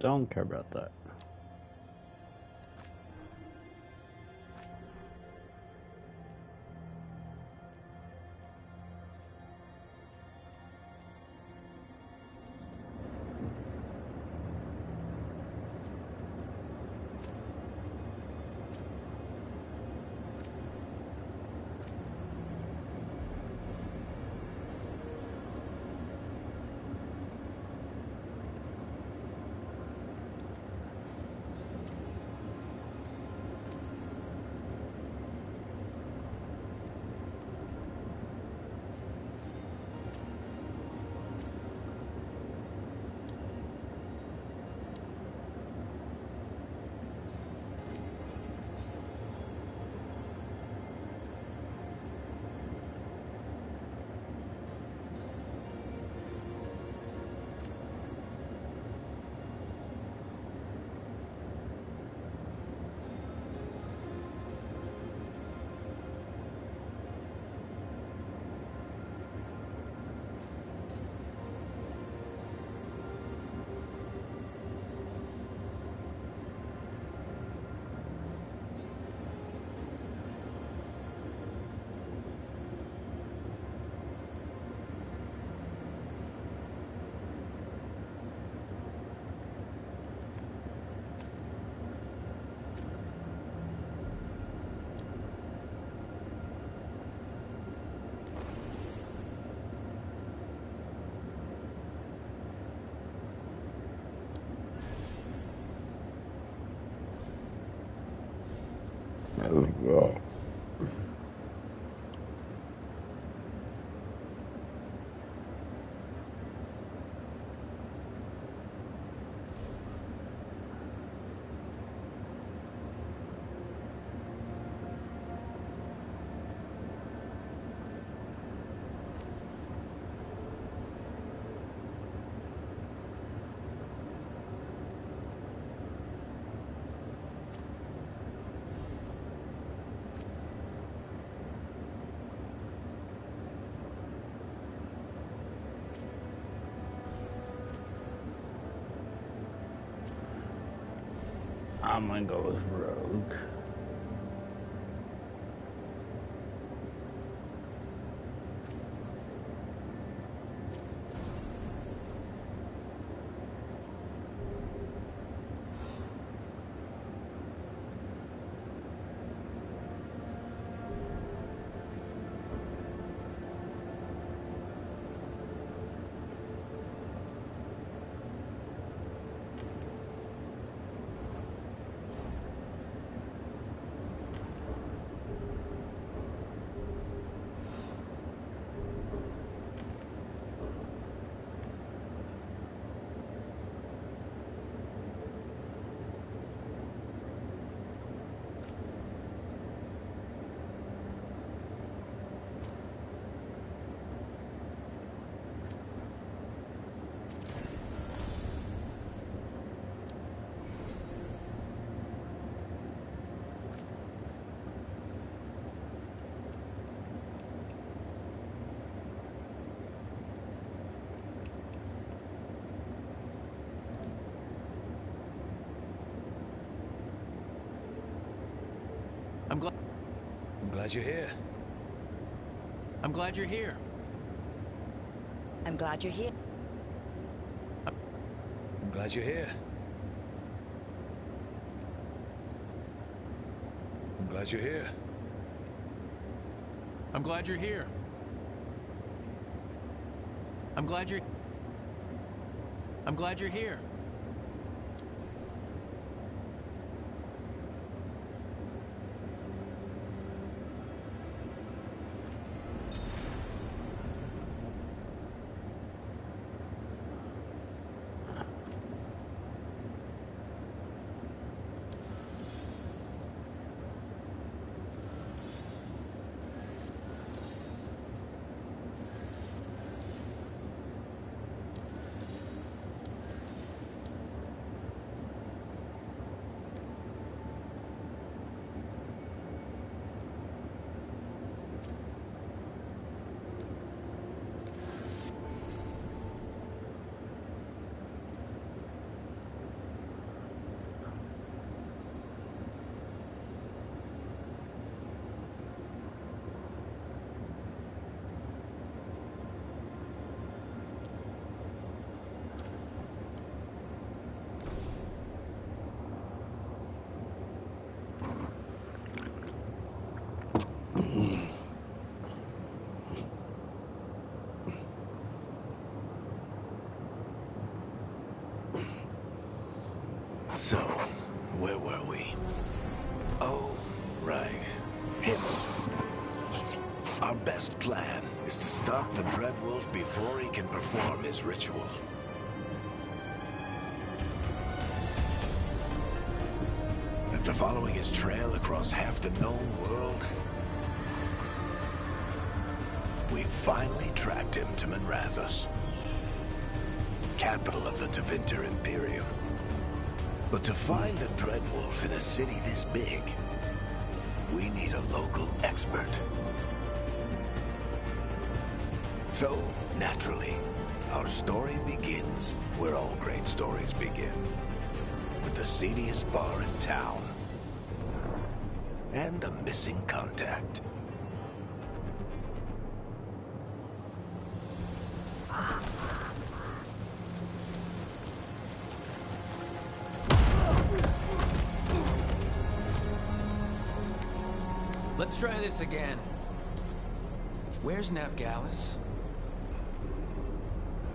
Don't care about that. Oh, God. I'm gonna go with Rogue. I'm glad you're here. I'm glad you're here. I'm glad you're here. I'm glad you're here. I'm glad you're here. I'm glad you're here. I'm glad you're I'm glad you're here. Where were we? Oh, right. Him. Our best plan is to stop the Dreadwolf before he can perform his ritual. After following his trail across half the known world, we finally tracked him to Minrathous, capital of the Tevinter Imperium. But to find the Dreadwolf in a city this big, we need a local expert. So, naturally, our story begins where all great stories begin. With the seediest bar in town. And a missing contact. Let's try this again. Where's Nevgalis?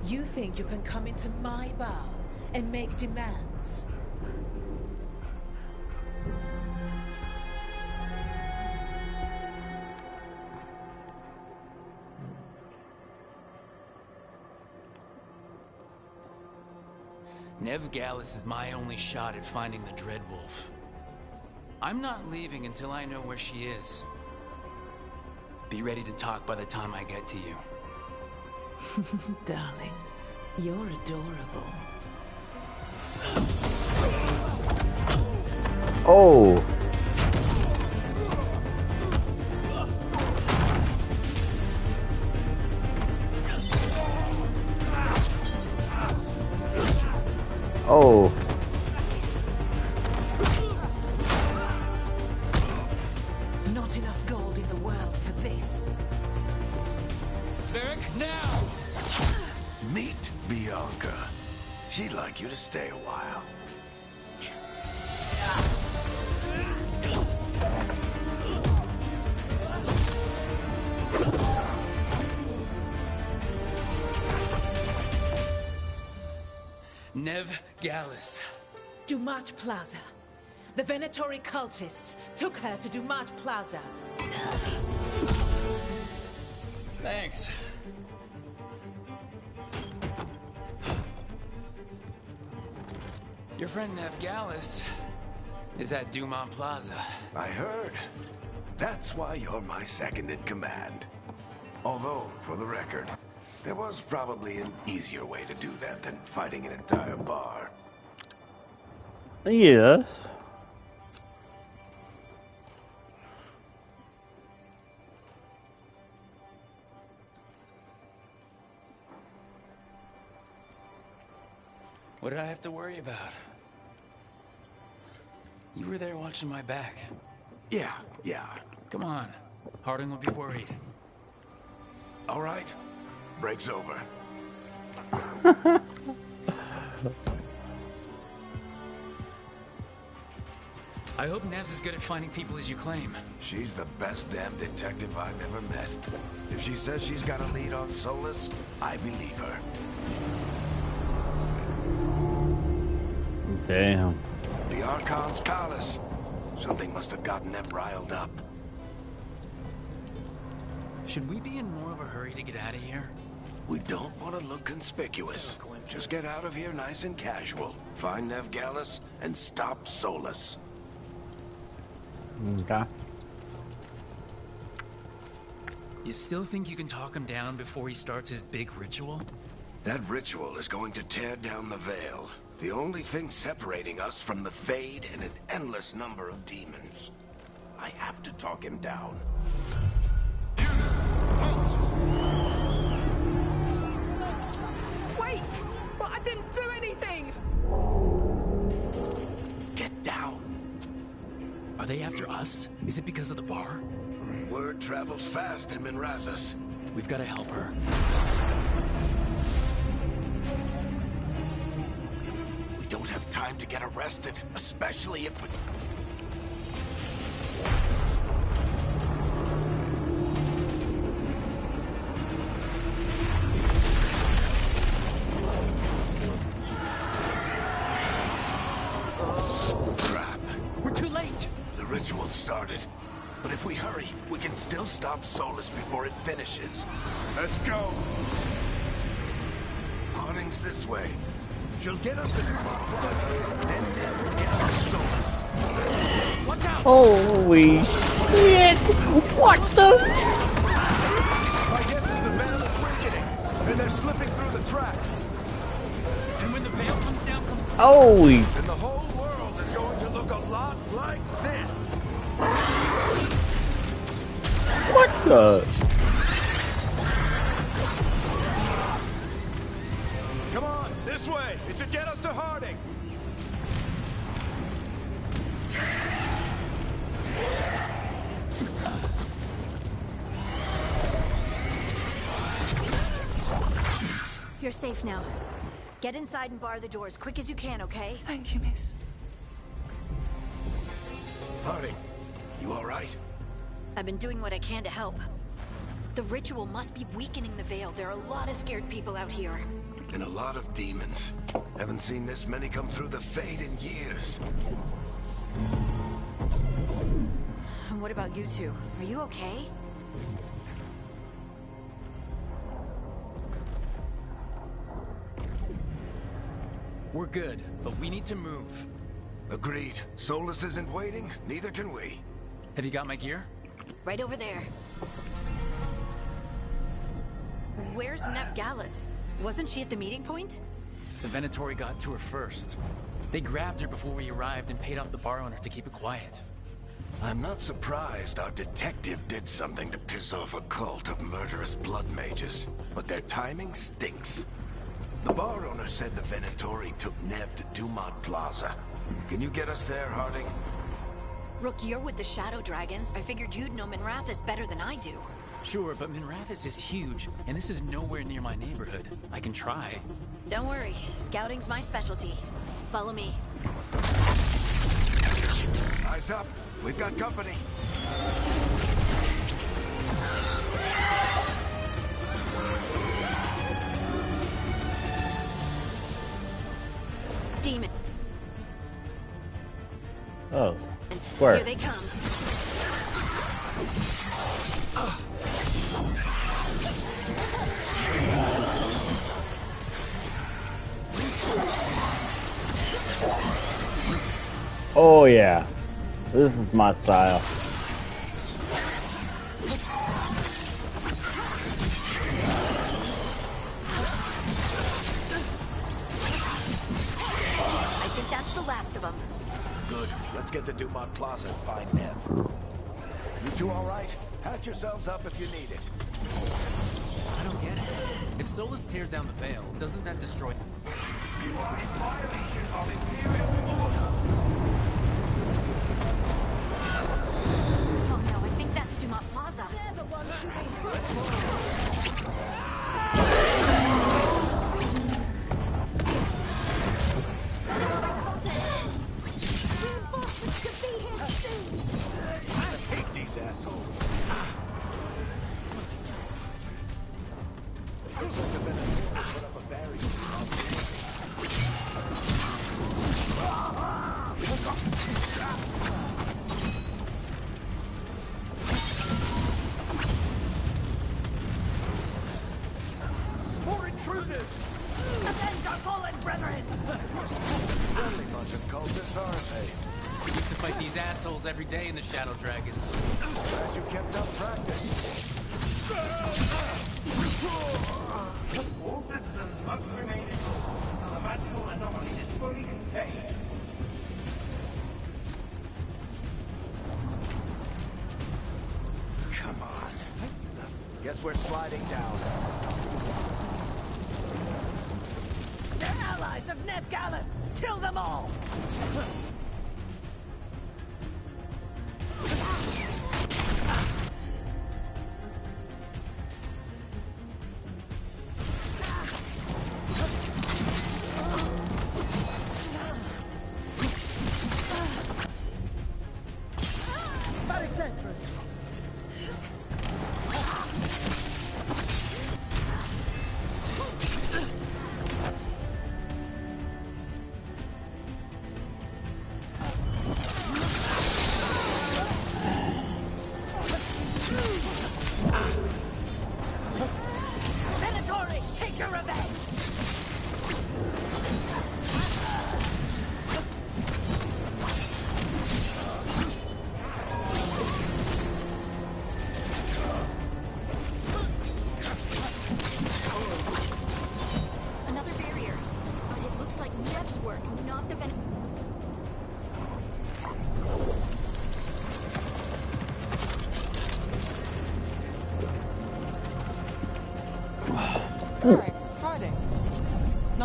You think you can come into my bar and make demands? Nevgalis is my only shot at finding the Dreadwolf. I'm not leaving until I know where she is. Be ready to talk by the time I get to you. Darling, you're adorable. Oh. Oh. Not enough gold in the world for this. Varric, now! Meet Bianca. She'd like you to stay a while. Nevgalis. Dumat Plaza. The Venatori cultists took her to Dumat Plaza. Thanks. Your friend Nevgalis is at Dumont Plaza. I heard. That's why you're my second in command. Although, for the record, there was probably an easier way to do that than fighting an entire bar. Yes. What did I have to worry about? You were there watching my back. Yeah. Come on. Harding will be worried. All right. Break's over. I hope Nev's as good at finding people as you claim. She's the best damn detective I've ever met. If she says she's got a lead on Solus, I believe her. Damn. The Archon's palace. Something must have gotten them riled up. Should we be in more of a hurry to get out of here? We don't want to look conspicuous. Just get out of here nice and casual. Find Nevgalis and stop Solus. Okay. You still think you can talk him down before he starts his big ritual? That ritual is going to tear down the veil. The only thing separating us from the Fade and an endless number of demons. I have to talk him down. Wait! But I didn't do anything! Get down. Are they after us? Is it because of the bar? Word travels fast in Minrathous. We've got to help her. We don't have time to get arrested, especially if we... Oh, crap. ritual started. But if we hurry, we can still stop Solus before it finishes. Let's go! Harding's this way. She'll get us in front, then get us to Solus. Watch out! Holy shit! What the? My guess is the veil is weakening, and they're slipping through the cracks. And when the veil comes down completely... Holy! And the whole world is going to look a lot like this. What the? Come on, this way. It should get us to Harding. You're safe now. Get inside and bar the door as quick as you can, okay? Thank you, miss. Harding, you all right? I've been doing what I can to help. The ritual must be weakening the veil. There are a lot of scared people out here. And a lot of demons. Haven't seen this many come through the Fade in years. And what about you two? Are you okay? We're good, but we need to move. Agreed. Solus isn't waiting, neither can we. Have you got my gear? Right over there. Where's Nev Gallus? Wasn't she at the meeting point? The Venatori got to her first. They grabbed her before we arrived and paid off the bar owner to keep it quiet. I'm not surprised our detective did something to piss off a cult of murderous blood mages, but their timing stinks. The bar owner said the Venatori took Nev to Dumont Plaza. Can you get us there, Harding? Rook, you're with the Shadow Dragons. I figured you'd know Minrathis better than I do. Sure, but Minrathis is huge, and this is nowhere near my neighborhood. I can try. Don't worry, scouting's my specialty. Follow me. Eyes up. We've got company. Demon. Oh, where? Here they come. Oh yeah, this is my style. I think that's the last of them. Good. Let's get to Dumont Plaza and find Nev. You two all right? Patch yourselves up if you need it. I don't get it. If Solus tears down the veil, doesn't that destroy... You are in violation of Imperial order. Oh no, I think that's Dumont Plaza. I hate these assholes. Looks like the Venatori put up a barrier. More intruders! Avenge our fallen brethren! Friendly bunch of cultists, aren't they? We used to fight these assholes every day in the Shadow Dragons. Glad you kept up practice. All citizens must remain indoors until the magical anomaly is fully contained. Come on. Guess we're sliding down. They're allies of Nev Gallus! Kill them all!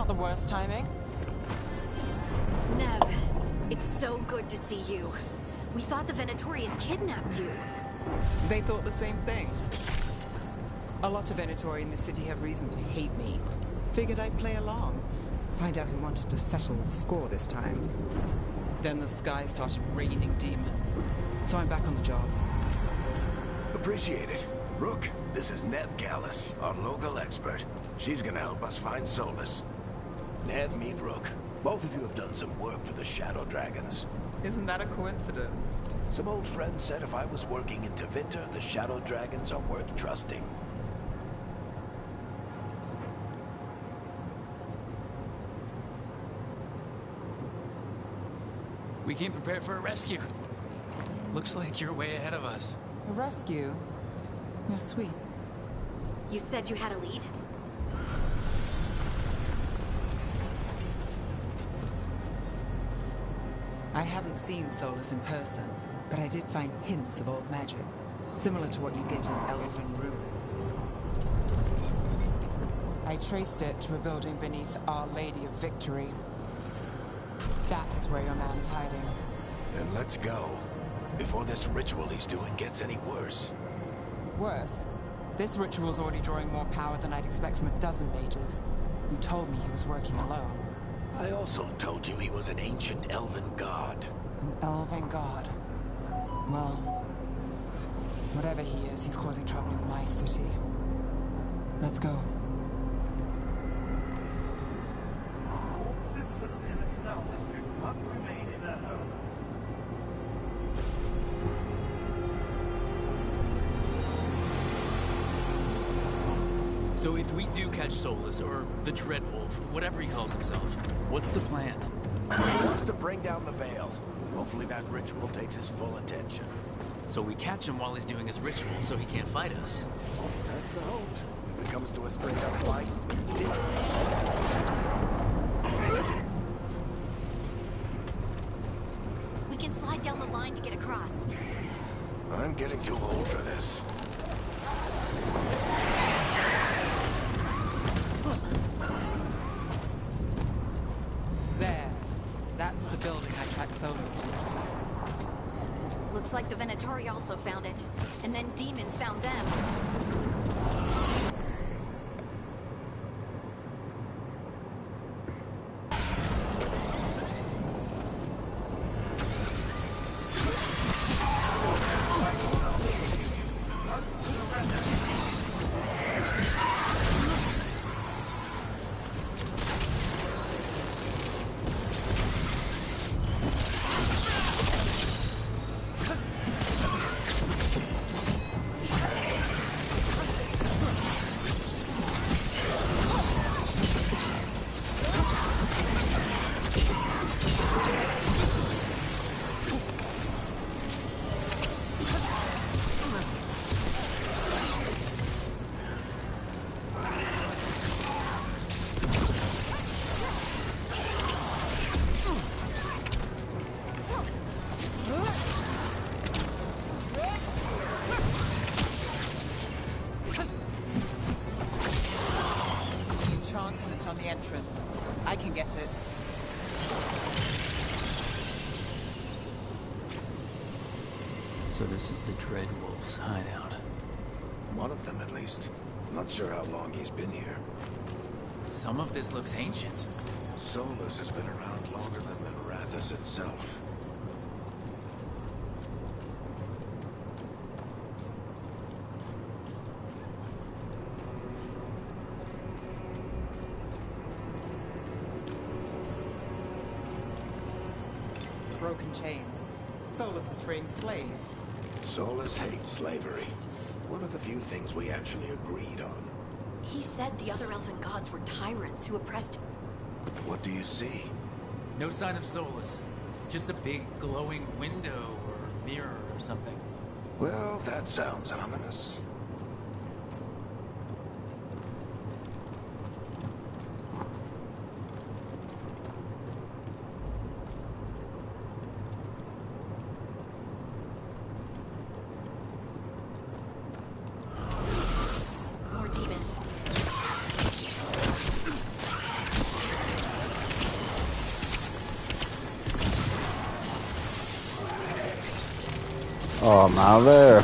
Not the worst timing. Nev, it's so good to see you. We thought the Venatori had kidnapped you. They thought the same thing. A lot of Venatori in the city have reason to hate me. Figured I'd play along. Find out who wanted to settle the score this time. Then the sky started raining demons. So I'm back on the job. Appreciate it. Rook, this is Nev Gallus, our local expert. She's gonna help us find Solus. Nev, meet Rook. Both of you have done some work for the Shadow Dragons. Isn't that a coincidence? Some old friends said if I was working in Tevinter, the Shadow Dragons are worth trusting. We came prepared for a rescue. Looks like you're way ahead of us. A rescue? You're sweet. You said you had a lead? I haven't seen Solus in person, but I did find hints of old magic, similar to what you get in elven ruins. I traced it to a building beneath Our Lady of Victory. That's where your man is hiding. Then let's go, before this ritual he's doing gets any worse. Worse, this ritual's already drawing more power than I'd expect from a dozen mages. You told me he was working alone. I also told you he was an ancient elven god. An elven god. Well, whatever he is, he's causing trouble in my city. Let's go. All citizens in the canal district must remain in their homes. So if we do catch Solus, or the Dreadwolf, whatever he calls himself, what's the plan? He wants to bring down the veil. Hopefully that ritual takes his full attention. So we catch him while he's doing his ritual, so he can't fight us. That's the hope. If it comes to a straight-up fight, We can slide down the line to get across. I'm getting too old for this. There. That's the building I tracked Solus to. Looks like the Venatori also found it. And then demons found them. On the entrance. I can get it. So this is the Dreadwolf's hideout. One of them, at least. Not sure how long he's been here. Some of this looks ancient. Solus has been around longer than Minrathous itself. Broken chains. Solus is freeing slaves. Solus hates slavery. One of the few things we actually agreed on. He said the other elven gods were tyrants who oppressed... What do you see? No sign of Solus. Just a big glowing window or mirror or something. Well, that sounds ominous. More demons. Oh, I'm out of there.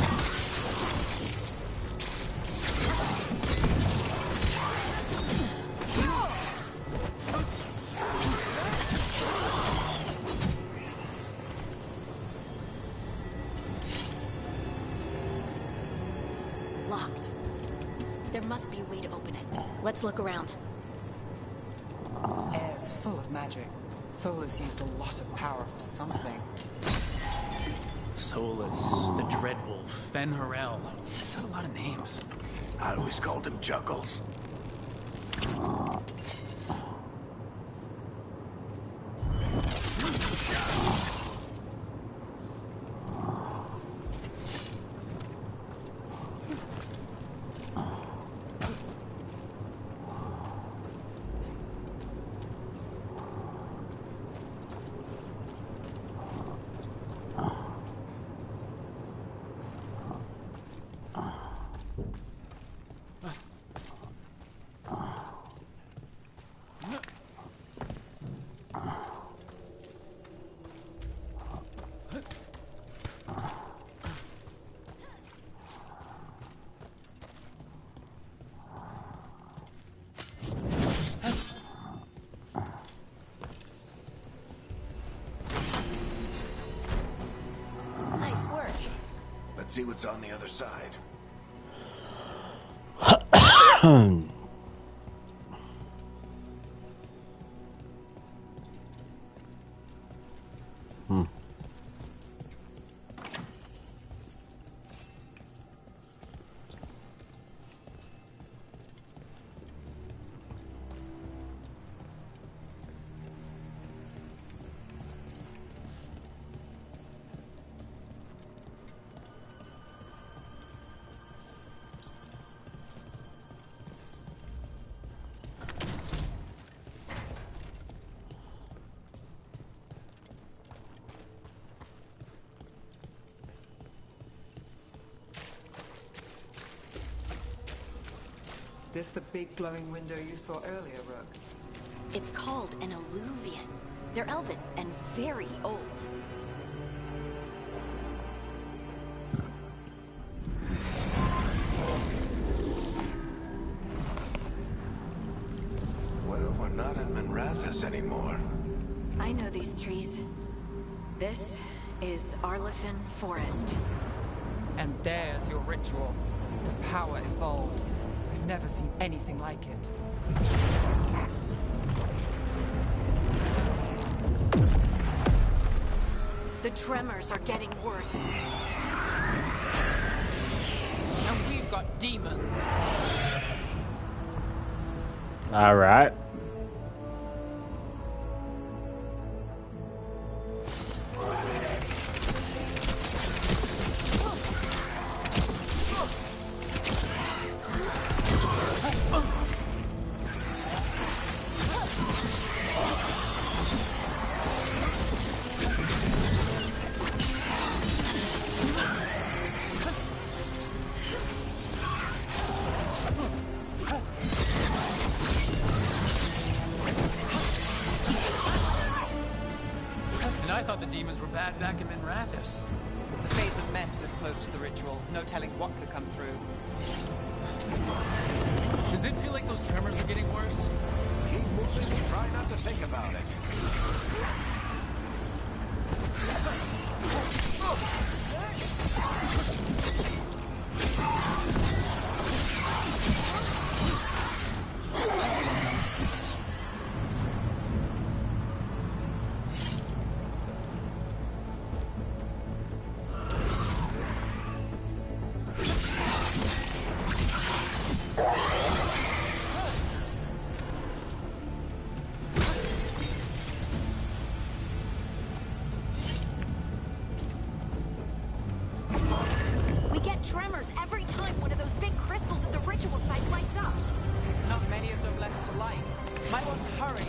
Locked. There must be a way to open it. Let's look around. Air's full of magic. Solus used a lot of power for something. Solus, the Dreadwolf, Fen Harel. He's got a lot of names. I always called him Juggles. Nice work. Let's see what's on the other side. This the big glowing window you saw earlier, Rook? It's called an alluvian. They're elven and very old. Well, we're not in Minrathous anymore. I know these trees. This is Arlethan Forest. And there's your ritual. The power involved. I've never seen anything like it. The tremors are getting worse. And we've got demons. All right. And I thought the demons were bad back in Minrathous. The Fade's a mess this close to the ritual. No telling what could come through. Does it feel like those tremors are getting worse? Keep moving and try not to think about it. We get tremors every time one of those big crystals at the ritual site lights up. Not many of them left to light. Might want to hurry.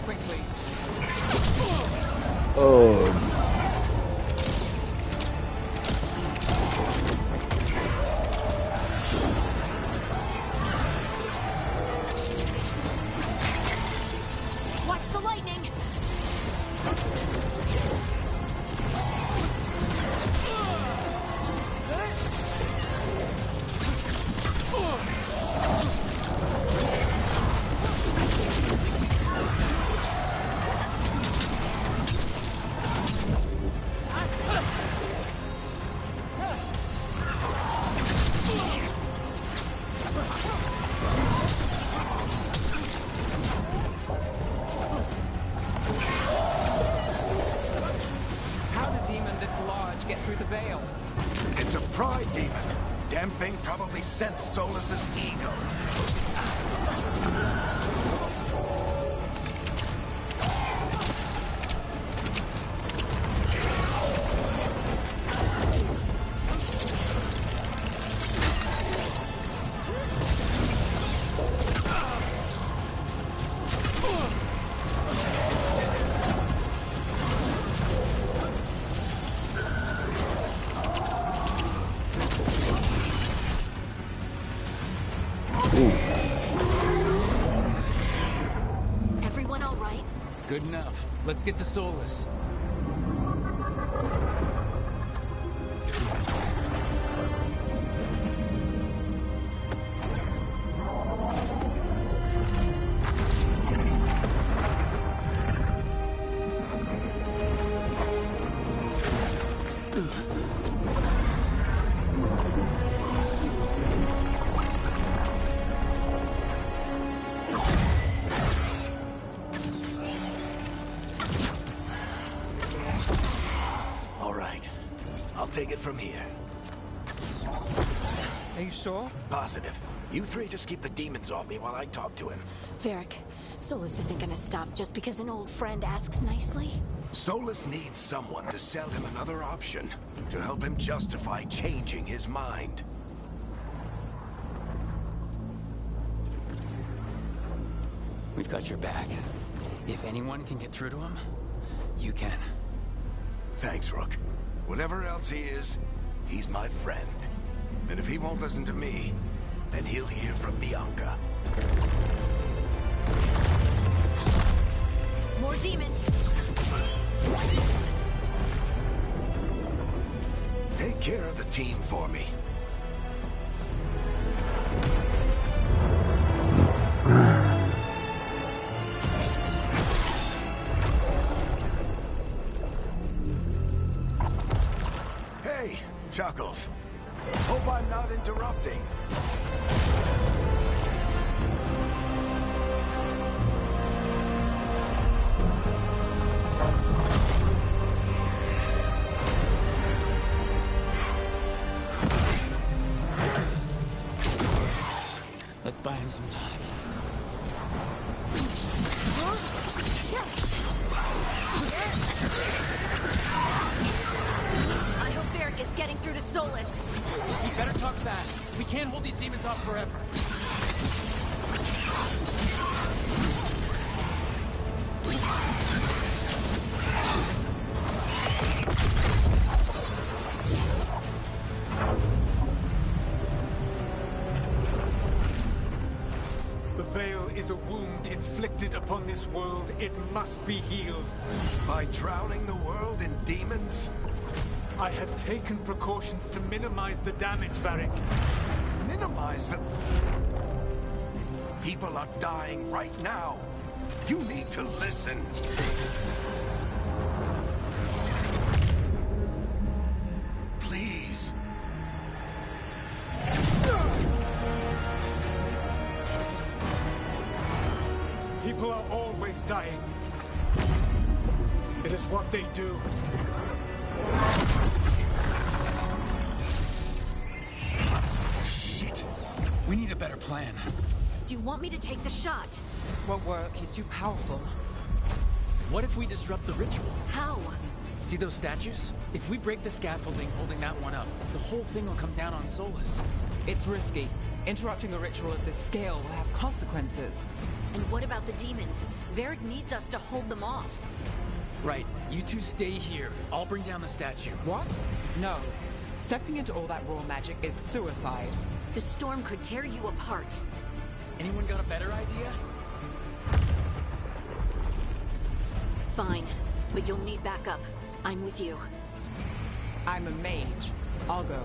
quickly. Oh. Watch the lightning! How did demon this large get through the veil? It's a pride demon. Damn thing probably sensed Solus's ego. Everyone all right? Good enough. Let's get to Solus. All right. I'll take it from here. Are you sure? Positive. You three just keep the demons off me while I talk to him. Varric, Solus isn't gonna stop just because an old friend asks nicely. Solus needs someone to sell him another option, to help him justify changing his mind. We've got your back. If anyone can get through to him, you can. Thanks, Rook. Whatever else he is, he's my friend. And if he won't listen to me, then he'll hear from Bianca. More demons! Take care of the team for me. Hey, Chuckles. Hope I'm not interrupting. Let's buy him some time. I hope Varric is getting through to Solus. We better talk fast. We can't hold these demons off forever. The veil is a wound inflicted upon this world. It must be healed. By drowning the world in demons? I have taken precautions to minimize the damage, Varric. Minimize the... People are dying right now. You need to listen. Please. People are always dying. It is what they do. Shit. We need a better plan. Do you want me to take the shot? Won't work. He's too powerful. What if we disrupt the ritual? How? See those statues? If we break the scaffolding holding that one up, the whole thing will come down on Solus. It's risky. Interrupting a ritual of this scale will have consequences. And what about the demons? Varric needs us to hold them off. Right, you two stay here. I'll bring down the statue. What? No. Stepping into all that raw magic is suicide. The storm could tear you apart. Anyone got a better idea? Fine, but you'll need backup. I'm with you. I'm a mage. I'll go.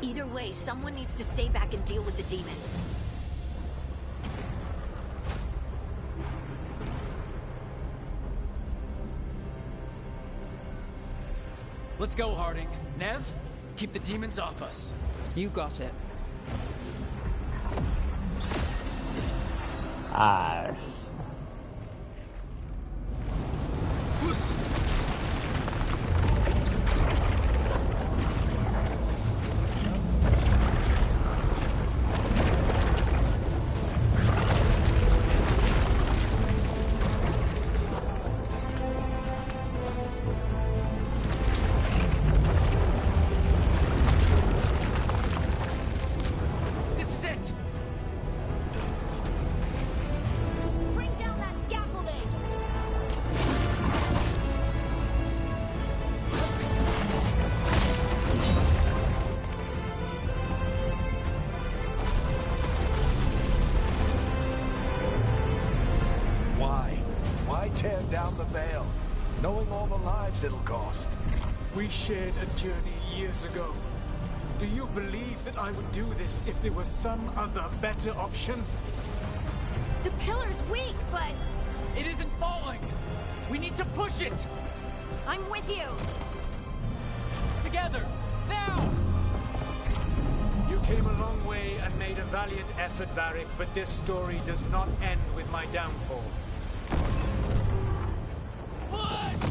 Either way, someone needs to stay back and deal with the demons. Let's go, Harding. Nev, keep the demons off us. You got it. Ah. This is it! Bring down that scaffolding! Why? Why tear down the veil? Knowing all the lives it'll cost. We shared a journey years ago. Do you believe that I would do this if there was some other better option? The pillar's weak, but It isn't falling! We need to push it! I'm with you! Together! Now! You came a long way and made a valiant effort, Varric, but this story does not end with my downfall. Push!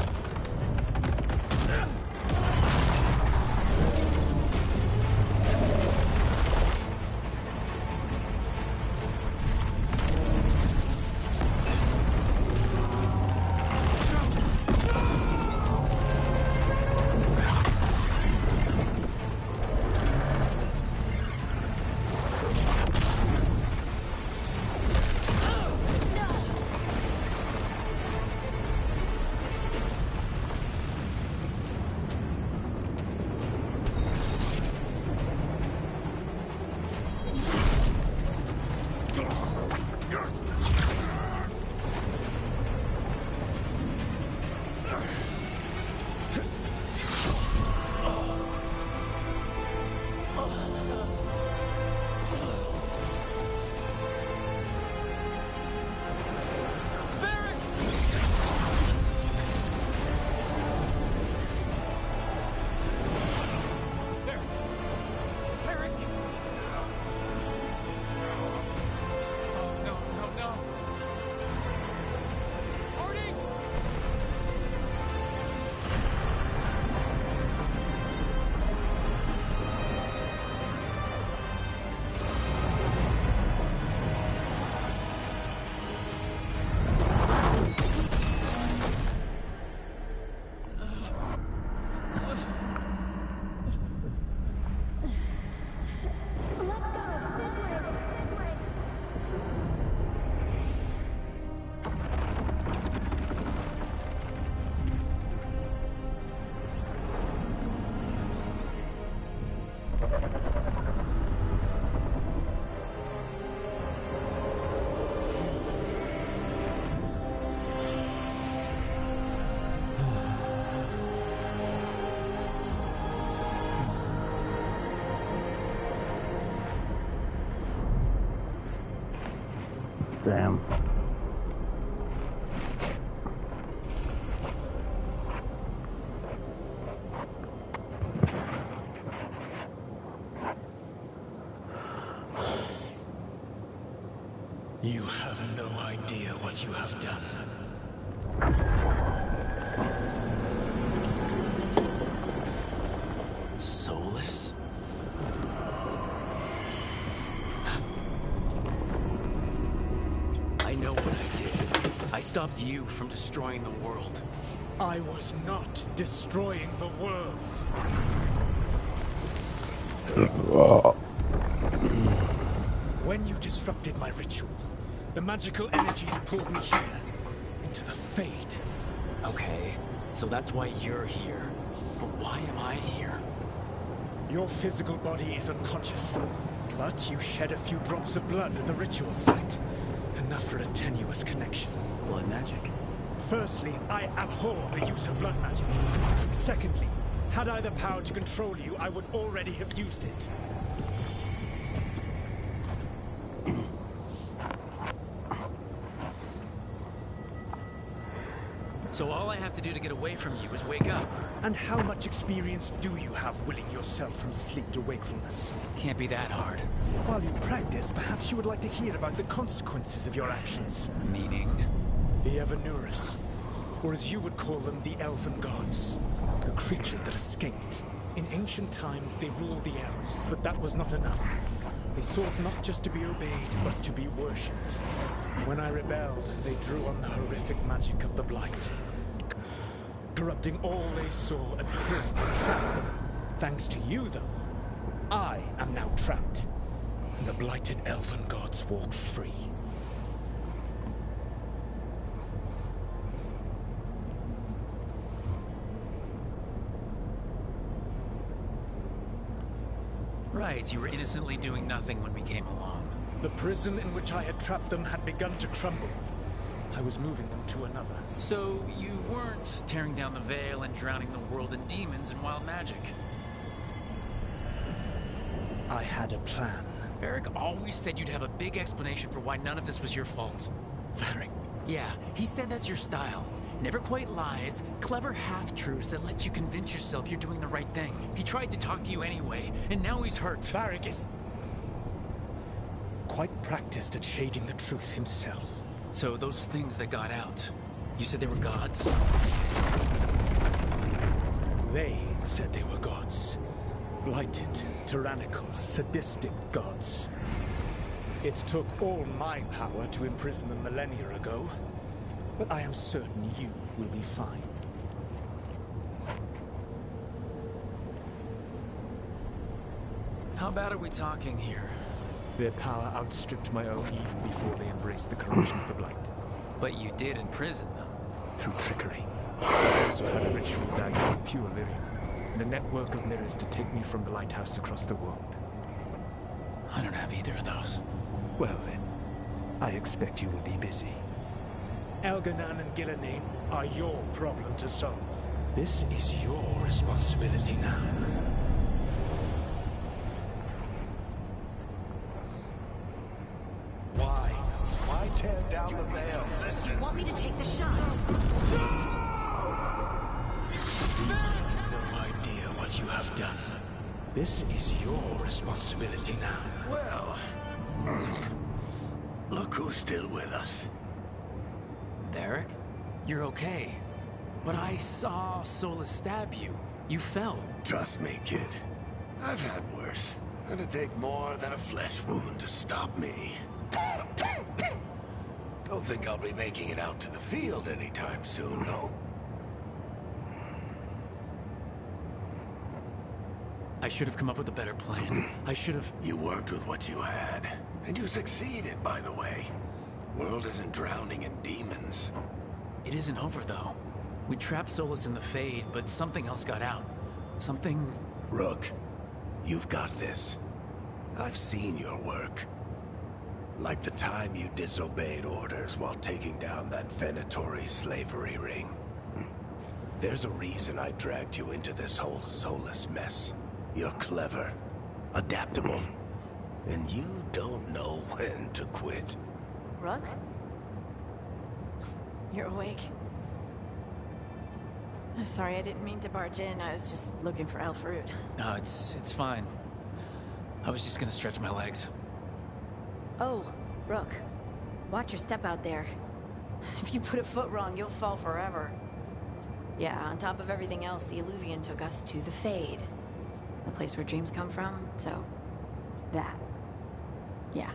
Damn. You have no idea what you have done. Soulless? I know what I did. I stopped you from destroying the world. I was not destroying the world. When you disrupted my ritual, the magical energies pulled me here, into the Fade. Okay, so that's why you're here. But why am I here? Your physical body is unconscious, but you shed a few drops of blood at the ritual site. Enough for a tenuous connection. Blood magic? Firstly, I abhor the use of blood magic. Secondly, had I the power to control you, I would already have used it. So all I have to do to get away from you is wake up. And how much experience do you have willing yourself from sleep to wakefulness? Can't be that hard. While you practice, perhaps you would like to hear about the consequences of your actions. Meaning? The Evanurus, or as you would call them, the Elven Gods. The creatures that escaped. In ancient times, they ruled the elves, but that was not enough. They sought not just to be obeyed, but to be worshipped. When I rebelled, they drew on the horrific magic of the Blight, corrupting all they saw until I trapped them. Thanks to you, though, I am now trapped, and the blighted Elven Gods walk free. Right, you were innocently doing nothing when we came along. The prison in which I had trapped them had begun to crumble. I was moving them to another. So you weren't tearing down the veil and drowning the world in demons and wild magic? I had a plan. Varric always said you'd have a big explanation for why none of this was your fault. Varric? Yeah, he said that's your style. Never quite lies, clever half-truths that let you convince yourself you're doing the right thing. He tried to talk to you anyway, and now he's hurt. Varric is quite practiced at shading the truth himself. So those things that got out, you said they were gods? They said they were gods. Blighted, tyrannical, sadistic gods. It took all my power to imprison them millennia ago, but I am certain you will be fine. How bad are we talking here? Their power outstripped my own even before they embraced the corruption of the Blight. But you did imprison them. Through trickery. I also had a ritual dagger of pure lyrium, and a network of mirrors to take me from the lighthouse across the world. I don't have either of those. Well then, I expect you will be busy. Elganan and Gillenane are your problem to solve. This is your responsibility now. Why tear down the veil? Do you want me to take the shot? You have no idea what you have done. This is your responsibility now. Well, look who's still with us. Varric? You're okay. But I saw Solus stab you. You fell. Trust me, kid. I've had worse. It'll take more than a flesh wound to stop me. Don't think I'll be making it out to the field anytime soon, though. I should have come up with a better plan. I should have... You worked with what you had. And you succeeded, by the way. World isn't drowning in demons. It isn't over, though. We trapped Solus in the Fade, but something else got out. Something... Rook, you've got this. I've seen your work. Like the time you disobeyed orders while taking down that venatory slavery ring. There's a reason I dragged you into this whole Solus mess. You're clever, adaptable, and you don't know when to quit. Rook? You're awake? I'm sorry, I didn't mean to barge in. I was just looking for Alfred. No, it's fine. I was just gonna stretch my legs. Oh, Rook. Watch your step out there. If you put a foot wrong, you'll fall forever. Yeah, on top of everything else, the Illuvian took us to the Fade. The place where dreams come from, so... that. Yeah.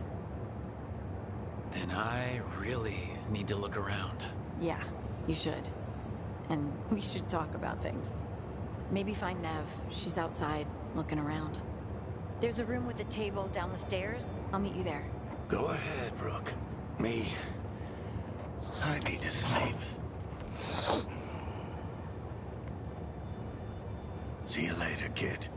Then I really need to look around. Yeah, you should. And we should talk about things. Maybe find Nev. She's outside, looking around. There's a room with a table down the stairs. I'll meet you there. Go ahead, Rook. Me, I need to sleep. See you later, kid.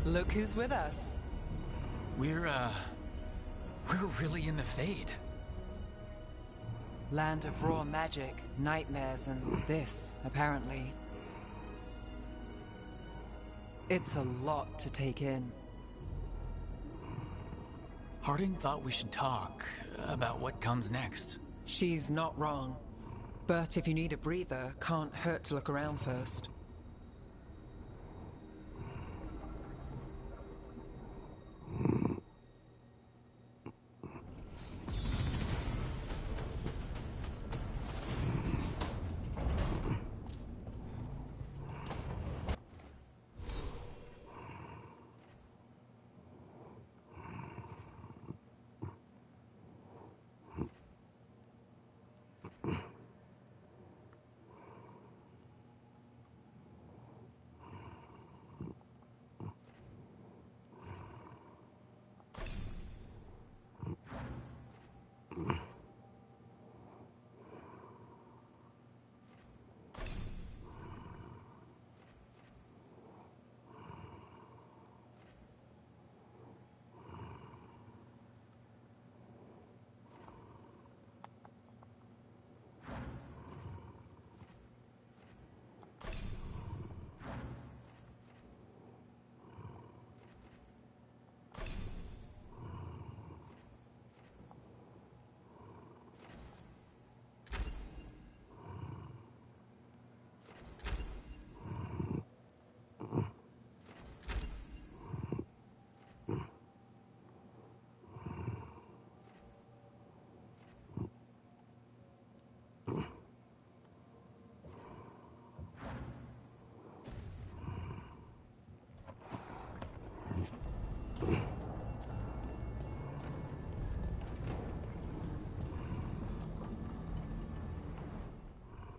Look who's with us. We're really in the Fade. Land of raw magic, nightmares, and this, apparently. It's a lot to take in. Harding thought we should talk about what comes next. She's not wrong. But if you need a breather, can't hurt to look around first.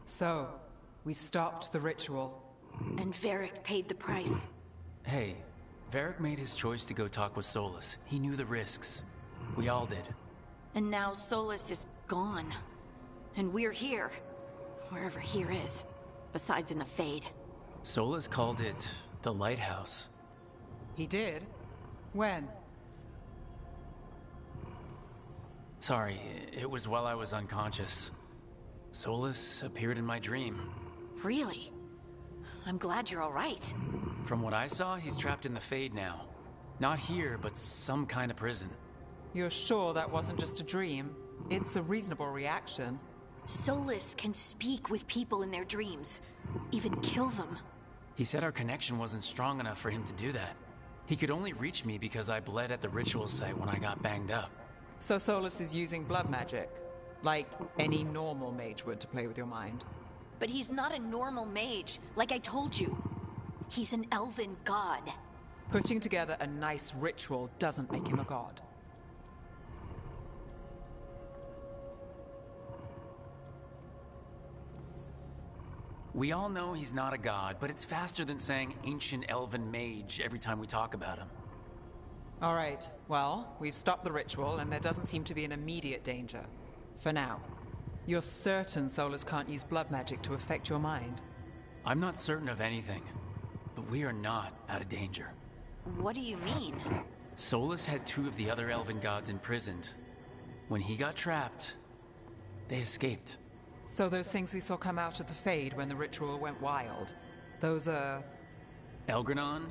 So, we stopped the ritual. And Varric paid the price. Hey, Varric made his choice to go talk with Solus. He knew the risks. We all did. And now Solus is gone. And we're here. Wherever here is. Besides in the Fade. Solus called it the Lighthouse. He did? When? Sorry, it was while I was unconscious. Solus appeared in my dream. Really? I'm glad you're all right. From what I saw, he's trapped in the Fade now. Not here, but some kind of prison. You're sure that wasn't just a dream? It's a reasonable reaction. Solus can speak with people in their dreams. Even kill them. He said our connection wasn't strong enough for him to do that. He could only reach me because I bled at the ritual site when I got banged up. So Solus is using blood magic? Like any normal mage would to play with your mind? But he's not a normal mage, like I told you. He's an elven god. Putting together a nice ritual doesn't make him a god. We all know he's not a god, but it's faster than saying ancient elven mage every time we talk about him. All right, well, we've stopped the ritual and there doesn't seem to be an immediate danger. For now. You're certain Solus can't use blood magic to affect your mind? I'm not certain of anything, but we are not out of danger. What do you mean? Solus had 2 of the other elven gods imprisoned. When he got trapped, they escaped. So those things we saw come out of the Fade when the ritual went wild, those are... Elgranon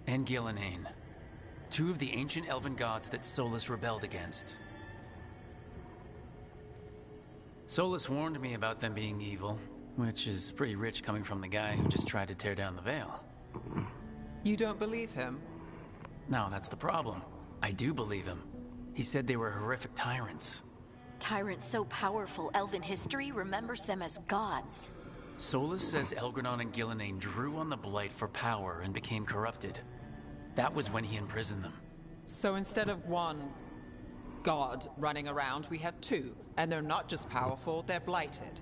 and Gillenane. Two of the ancient elven gods that Solus rebelled against. Solus warned me about them being evil, which is pretty rich coming from the guy who just tried to tear down the veil. You don't believe him? No, that's the problem. I do believe him. He said they were horrific tyrants. Tyrants so powerful, elven history remembers them as gods. Solus says Elgranon and Gillenane drew on the Blight for power and became corrupted. That was when he imprisoned them. So instead of one god running around, we have two. And they're not just powerful, they're blighted.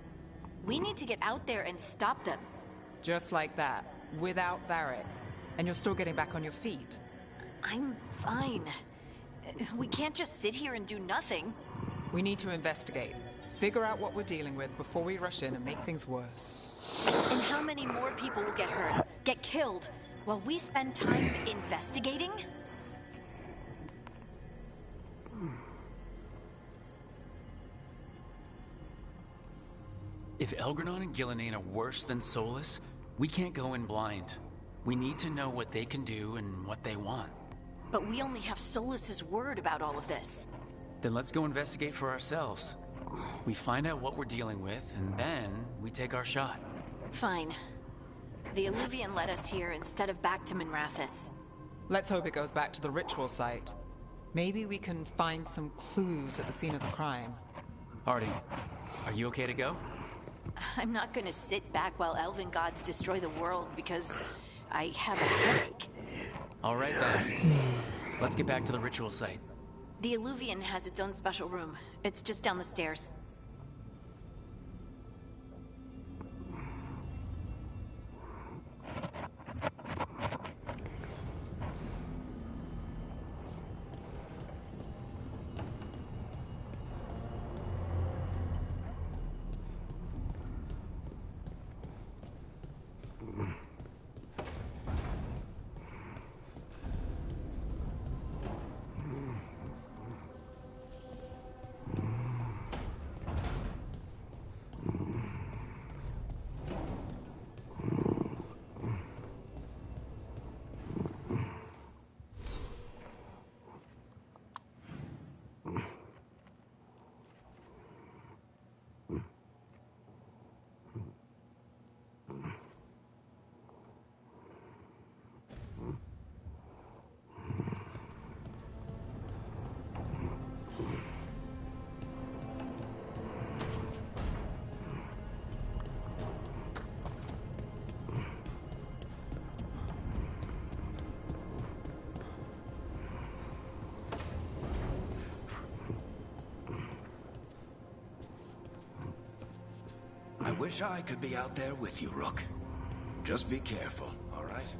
We need to get out there and stop them. Just like that, without Varric. And you're still getting back on your feet. I'm fine. We can't just sit here and do nothing. We need to investigate. Figure out what we're dealing with before we rush in and make things worse. And how many more people will get hurt, get killed, while we spend time investigating? If Elgranon and Gillenane are worse than Solus, we can't go in blind. We need to know what they can do and what they want. But we only have Solus's word about all of this. Then let's go investigate for ourselves. We find out what we're dealing with, and then we take our shot. Fine. The Illuvian led us here instead of back to Minrathous. Let's hope it goes back to the ritual site. Maybe we can find some clues at the scene of the crime. Harding, are you okay to go? I'm not gonna sit back while elven gods destroy the world because I have a headache. All right then. Let's get back to the ritual site. The Illuvian has its own special room. It's just down the stairs. I wish I could be out there with you, Rook. Just be careful, all right?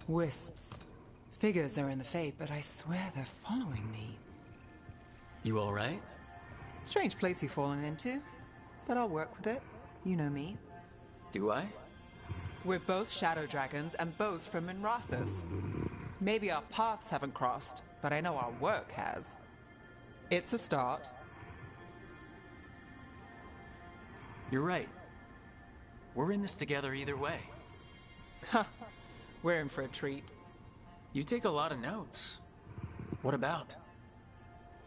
Wisps. Figures are in the Fade, but I swear they're following me. You all right? Strange place you've fallen into, but I'll work with it. You know me. Do I? We're both shadow dragons and both from Minrathous. Maybe our paths haven't crossed, but I know our work has. It's a start. You're right. We're in this together either way. Ha! We're in for a treat. You take a lot of notes. What about?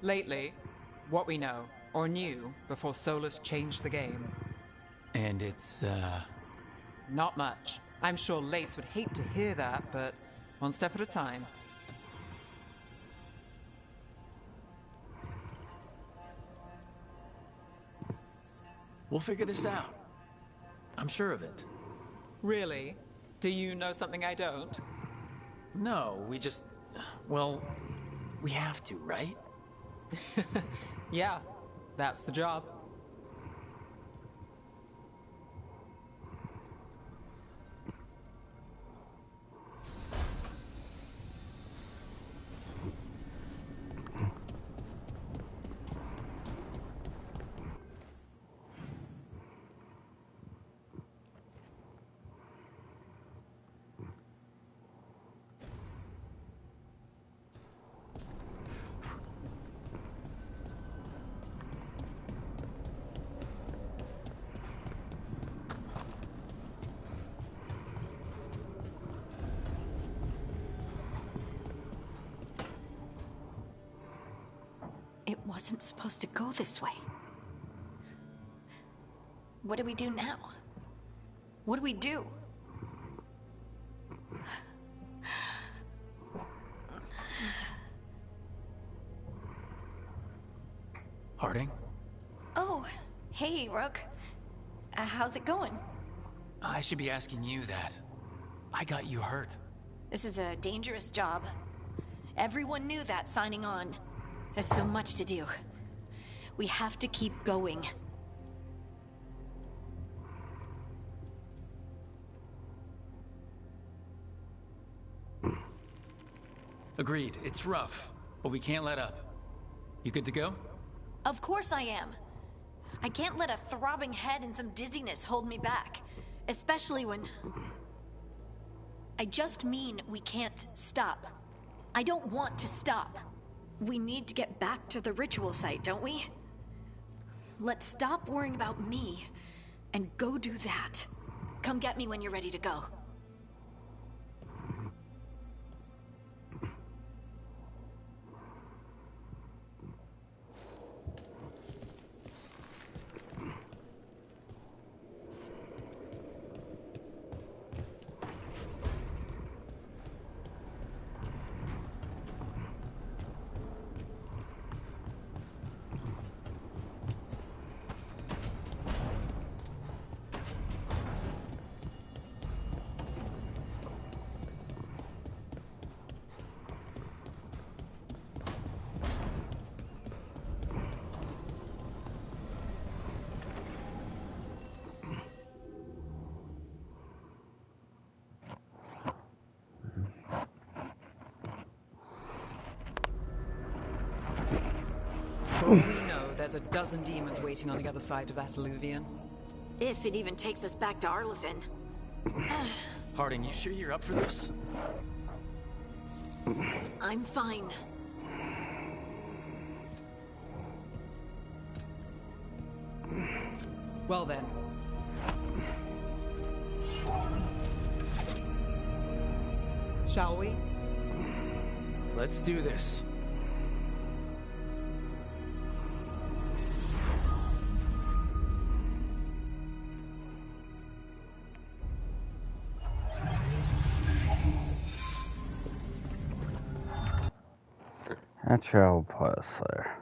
Lately, what we know, or knew, before Solus changed the game. And it's, Not much. I'm sure Lace would hate to hear that, but one step at a time. We'll figure this out. I'm sure of it. Really? Do you know something I don't? No, we just... Well, we have to, right? Yeah, that's the job. It wasn't supposed to go this way. What do we do now? What do we do? Harding? Oh, hey, Rook. How's it going? I should be asking you that. I got you hurt. This is a dangerous job. Everyone knew that signing on. There's so much to do. We have to keep going. Agreed, it's rough, but we can't let up. You good to go? Of course I am. I can't let a throbbing head and some dizziness hold me back. Especially when... I just mean we can't stop. I don't want to stop. We need to get back to the ritual site, don't we? Let's stop worrying about me and go do that. Come get me when you're ready to go. For all we know, there's a dozen demons waiting on the other side of that alluvion. If it even takes us back to Arlithin. Harding, you sure you're up for this? I'm fine. Well then. Shall we? Let's do this. That's your old place there.